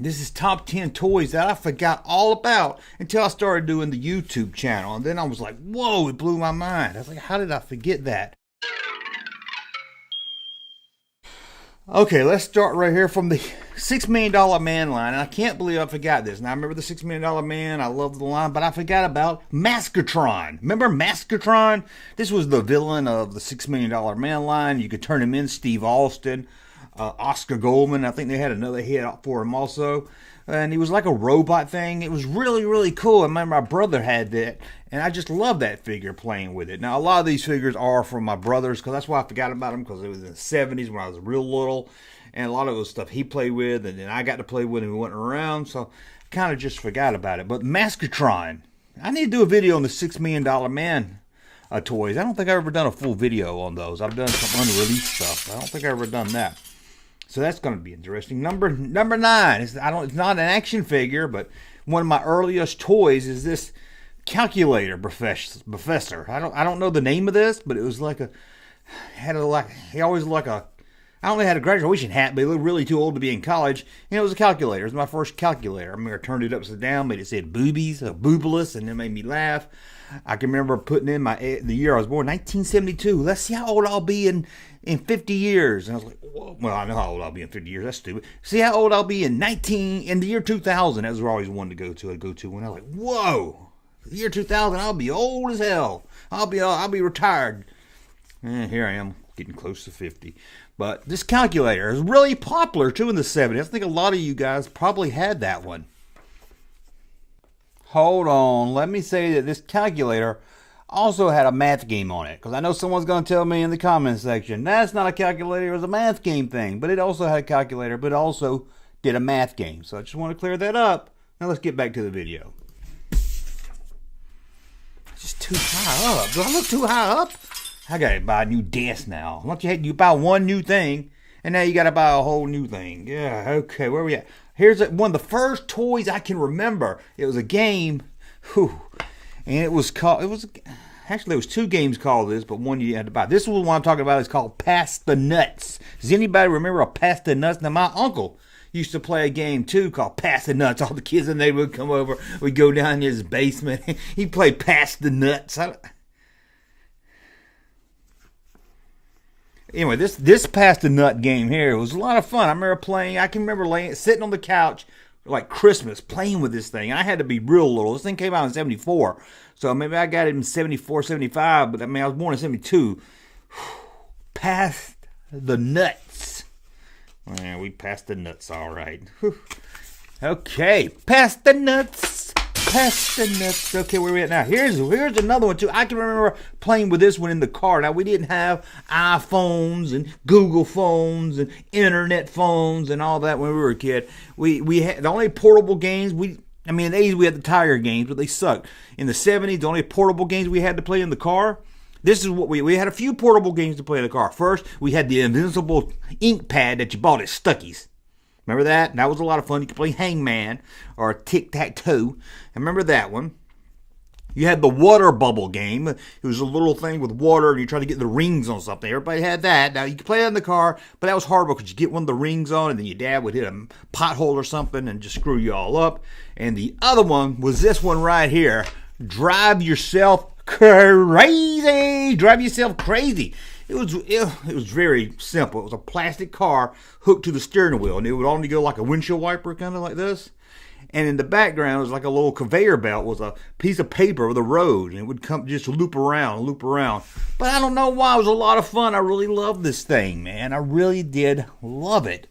This is top 10 toys that I forgot all about until I started doing the YouTube channel. And then I was like, whoa, it blew my mind. I was like, how did I forget that? Okay, let's start right here from the $6 Million Man line. And I can't believe I forgot this. Now, I remember the $6 Million Man. I love the line, but I forgot about Maskatron. Remember Maskatron? This was the villain of the $6 Million Man line. You could turn him in, Steve Austin. Oscar Goldman, I think they had another hit out for him also. And he was like a robot thing. It was really, really cool. I remember my brother had that, and I just love that figure playing with it. Now, a lot of these figures are from my brothers, because that's why I forgot about them, because it was in the 70s when I was real little, and a lot of the stuff he played with, and then I got to play with him and went around, so I kind of just forgot about it. But Maskatron, I need to do a video on the $6 Million Man toys. I don't think I've ever done a full video on those. I've done some unreleased stuff. I don't think I've ever done that. So that's going to be interesting. Number 9. It's not an action figure, but one of my earliest toys is this calculator professor. I don't know the name of this, but it was like he always looked like I only had a graduation hat, but he looked really too old to be in college. And it was a calculator. It was my first calculator. I remember I turned it upside down, made it said boobies, boobalus, and it made me laugh. I can remember putting in the year I was born, 1972. Let's see how old I'll be in 50 years. And I was like, whoa. Well, I know how old I'll be in 50 years. That's stupid. See how old I'll be in the year 2000. That was where I always wanted to go to. I'd go to when I was like, whoa, the year 2000, I'll be old as hell. I'll be retired. And here I am, getting close to 50. But this calculator is really popular too in the 70s. I think a lot of you guys probably had that one. Hold on, let me say that this calculator also had a math game on it, because I know someone's going to tell me in the comments section, that's not a calculator, it was a math game thing. But it also had a calculator, but it also did a math game. So I just want to clear that up. Now let's get back to the video. It's just too high up. Do I look too high up? I got to buy a new desk now. Once you buy one new thing, and now you got to buy a whole new thing. Yeah, okay, where are we at? Here's one of the first toys I can remember. It was a game, and it was actually there was 2 games called this, but one you had to buy. This was one I'm talking about. It's called Pass the Nuts. Does anybody remember a Pass the Nuts? Now my uncle used to play a game too called Pass the Nuts. All the kids in the neighborhood would come over. We'd go down in his basement. He'd play Pass the Nuts. Anyway, this Pass the Nut game here was a lot of fun. I remember playing. I can remember sitting on the couch like Christmas playing with this thing. I had to be real little. This thing came out in 74. So maybe I got it in 74, 75. But I mean, I was born in 72. Pass the Nuts. Yeah, we passed the nuts all right. Okay, Pass the Nuts. Pass the nuts. Okay, where are we at now? Here's another one too. I can remember playing with this one in the car. Now we didn't have iPhones and Google phones and internet phones and all that when we were a kid. We had the only portable games in the 80s we had the Tiger games, but they sucked. In the 70s, the only portable games we had to play in the car. This is what we had a few portable games to play in the car. First, we had the invincible ink pad that you bought at Stuckey's. Remember that? That was a lot of fun. You could play Hangman or Tic-Tac-Toe. I remember that one. You had the water bubble game. It was a little thing with water, and you try to get the rings on something. Everybody had that. Now, you could play it in the car, but that was horrible because you get one of the rings on, and then your dad would hit a pothole or something and just screw you all up. And the other one was this one right here. Drive yourself crazy. Drive yourself crazy. It was very simple. It was a plastic car hooked to the steering wheel, and it would only go like a windshield wiper, kind of like this. And in the background, it was like a little conveyor belt with a piece of paper with a road, and it would come just loop around, loop around. But I don't know why. It was a lot of fun. I really loved this thing, man. I really did love it.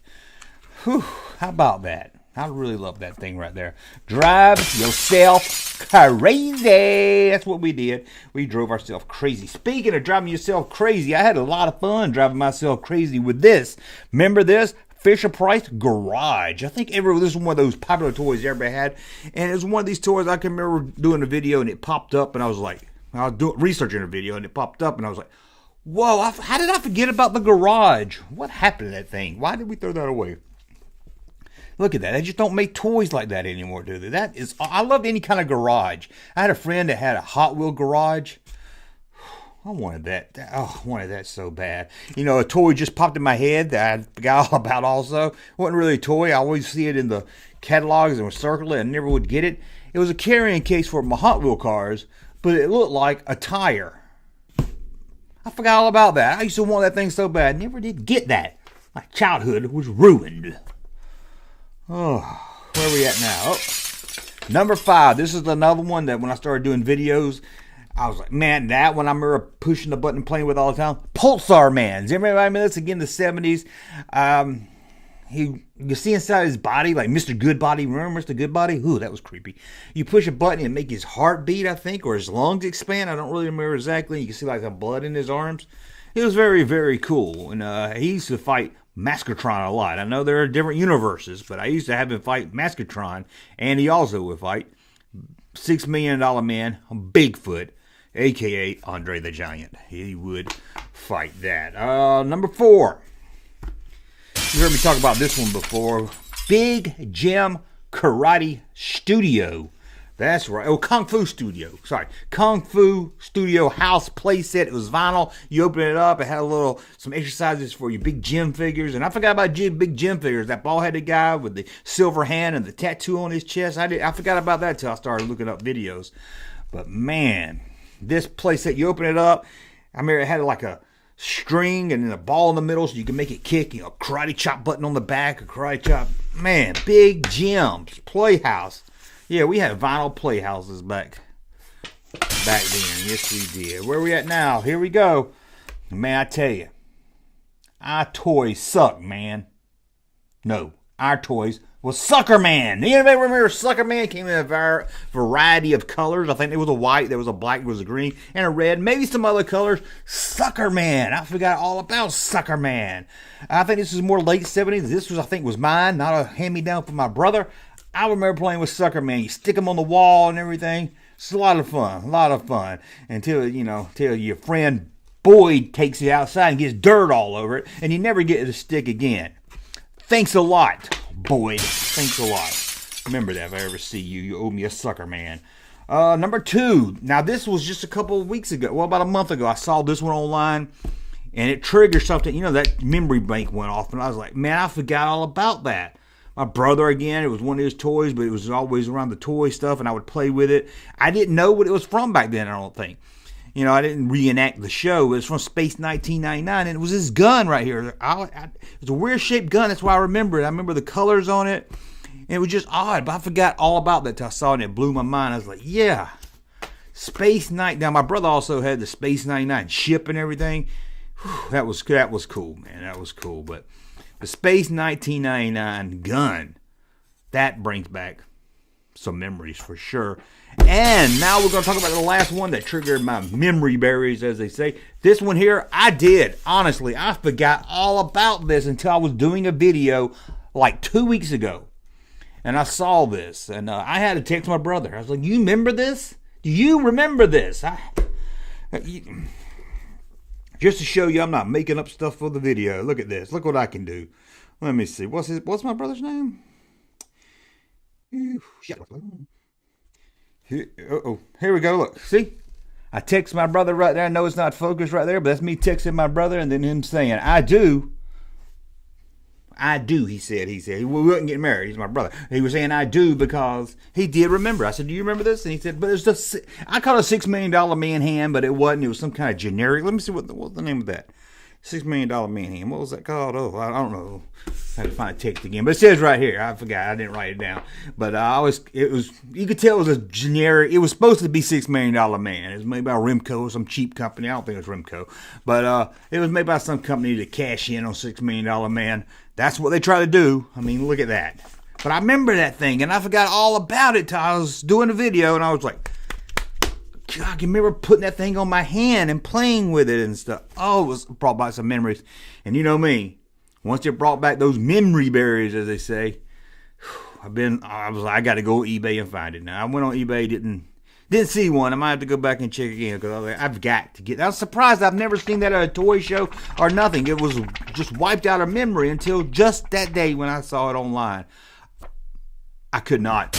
Whew, how about that? I really love that thing right there. Drive yourself crazy. That's what we did. We drove ourselves crazy. Speaking of driving yourself crazy, I had a lot of fun driving myself crazy with this. Remember this? Fisher-Price Garage. I think this was one of those popular toys everybody had. And it was one of these toys I can remember doing a video and it popped up and I was like, I was researching a video and it popped up and I was like, whoa, how did I forget about the Garage? What happened to that thing? Why did we throw that away? Look at that. They just don't make toys like that anymore, do they? I loved any kind of garage. I had a friend that had a Hot Wheel garage. I wanted that. Oh, I wanted that so bad. You know, a toy just popped in my head that I forgot all about also. It wasn't really a toy. I always see it in the catalogs and would circle it and never would get it. It was a carrying case for my Hot Wheel cars, but it looked like a tire. I forgot all about that. I used to want that thing so bad. Never did get that. My childhood was ruined. Oh, where are we at now? Oh, number 5. This is another one that when I started doing videos, I was like, man, that one I remember pushing the button and playing with all the time. Pulsar Man. Does anybody remember this? Again, the 70s. You see inside his body, like Mr. Goodbody. Remember Mr. Goodbody? Ooh, that was creepy. You push a button and make his heart beat, I think, or his lungs expand. I don't really remember exactly. You can see like the blood in his arms. It was very, very cool. And he used to fight Mascotron a lot. I know there are different universes, but I used to have him fight Mascotron, and he also would fight $6 Million Man, Bigfoot, a.k.a. Andre the Giant. He would fight that. Number 4. You heard me talk about this one before. Big Jim Karate Studio. That's right. Oh, Kung Fu Studio. Sorry. Kung Fu Studio house playset. It was vinyl. You open it up. It had some exercises for your Big Jim figures. And I forgot about Big Jim figures. That bald-headed guy with the silver hand and the tattoo on his chest. I forgot about that until I started looking up videos. But man, this playset, you open it up. I remember it had like a string and then a ball in the middle so you can make it kick. You know, karate chop button on the back, a karate chop. Man, Big Jim's Playhouse. Yeah, we had vinyl playhouses back then. Yes, we did. Where we at now? Here we go. Man, I tell you, our toys suck, man. No, our toys was Sucker Man. Anybody remember Sucker Man? Came in a variety of colors. I think there was a white, there was a black, there was a green, and a red. Maybe some other colors. Sucker Man. I forgot all about Sucker Man. I think this was more late 70s. This was, I think, was mine, not a hand-me-down from my brother. I remember playing with Sucker Man. You stick them on the wall and everything. It's a lot of fun. Until your friend Boyd takes it outside and gets dirt all over it, and you never get it to stick again. Thanks a lot, Boyd. Thanks a lot. Remember that if I ever see you. You owe me a Sucker Man. Number 2. Now, this was just a couple of weeks ago. Well, about a month ago. I saw this one online, and it triggered something. You know, that memory bank went off, and I was like, man, I forgot all about that. My brother, again, it was one of his toys, but it was always around the toy stuff, and I would play with it. I didn't know what it was from back then, I don't think. You know, I didn't reenact the show. It was from Space 1999, and it was this gun right here. It was a weird-shaped gun. That's why I remember it. I remember the colors on it, and it was just odd, but I forgot all about that until I saw it, and it blew my mind. I was like, yeah, Space 9. Now, my brother also had the Space 99 ship and everything. Whew, that was cool, man. That was cool, but the Space 1999 gun, that brings back some memories for sure. And now we're going to talk about the last one that triggered my memory berries, as they say. This one here, honestly, I forgot all about this until I was doing a video like 2 weeks ago. And I saw this, and I had to text my brother. I was like, you remember this? Do you remember this? Just to show you I'm not making up stuff for the video. Look at this. Look what I can do. Let me see. What's my brother's name? Here we go. Look. See? I text my brother right there. I know it's not focused right there, but that's me texting my brother and then him saying, I do, he said. We wouldn't get married. He's my brother. He was saying I do because he did remember. I said, do you remember this? And he said, but it's just, I called it a $6 Million Man hand, but it wasn't. It was some kind of generic. Let me see what's the name of that. $6 Million Man hand. What was that called? Oh, I don't know. I had to find a text again. But it says right here. I forgot. I didn't write it down. But you could tell it was a generic. It was supposed to be $6 Million Man. It was made by Remco, some cheap company. I don't think it was Remco. But it was made by some company to cash in on $6 Million Man. That's what they try to do. I mean, look at that. But I remember that thing, and I forgot all about it till I was doing a video, and I was like, God, I can remember putting that thing on my hand and playing with it and stuff. Oh, it was brought back some memories. And you know me, once it brought back those memory berries, as they say, I was like, I got to go eBay and find it. Now, I went on eBay, didn't see one. I might have to go back and check again because I was like, I've got to get. I was surprised. I've never seen that at a toy show or nothing. It was just wiped out of memory until just that day when I saw it online. I could not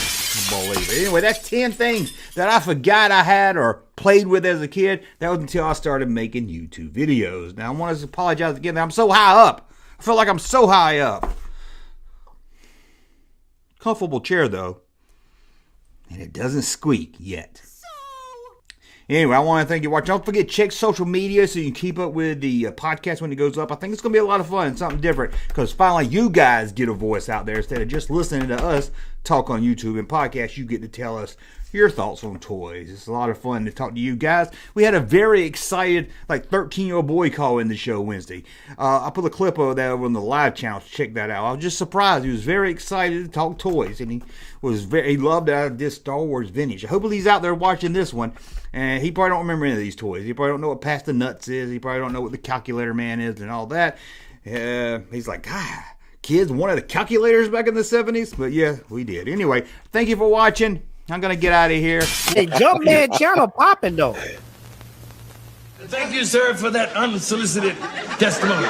Believe it. Anyway, that's 10 things that I forgot I had or played with as a kid. That was until I started making YouTube videos. Now, I want to apologize again that I'm so high up. I feel like I'm so high up. Comfortable chair, though. And it doesn't squeak yet. Anyway, I want to thank you for watching. Don't forget, check social media so you can keep up with the podcast when it goes up. I think it's going to be a lot of fun and something different because finally you guys get a voice out there instead of just listening to us talk on YouTube and podcasts. You get to tell us your thoughts on toys. It's a lot of fun to talk to you guys. We had a very excited, 13-year-old boy call in the show Wednesday. I put a clip of that over on the live channel to check that out. I was just surprised. He was very excited to talk toys, and he loved that I did Star Wars vintage. Hopefully he's out there watching this one, and he probably don't remember any of these toys. He probably don't know what Pass the Nuts is. He probably don't know what the Calculator Man is and all that. He's like, kids wanted the calculators back in the 70s? But yeah, we did. Anyway, thank you for watching. I'm going to get out of here. Hey, Junkman channel popping, though. Thank you, sir, for that unsolicited testimony.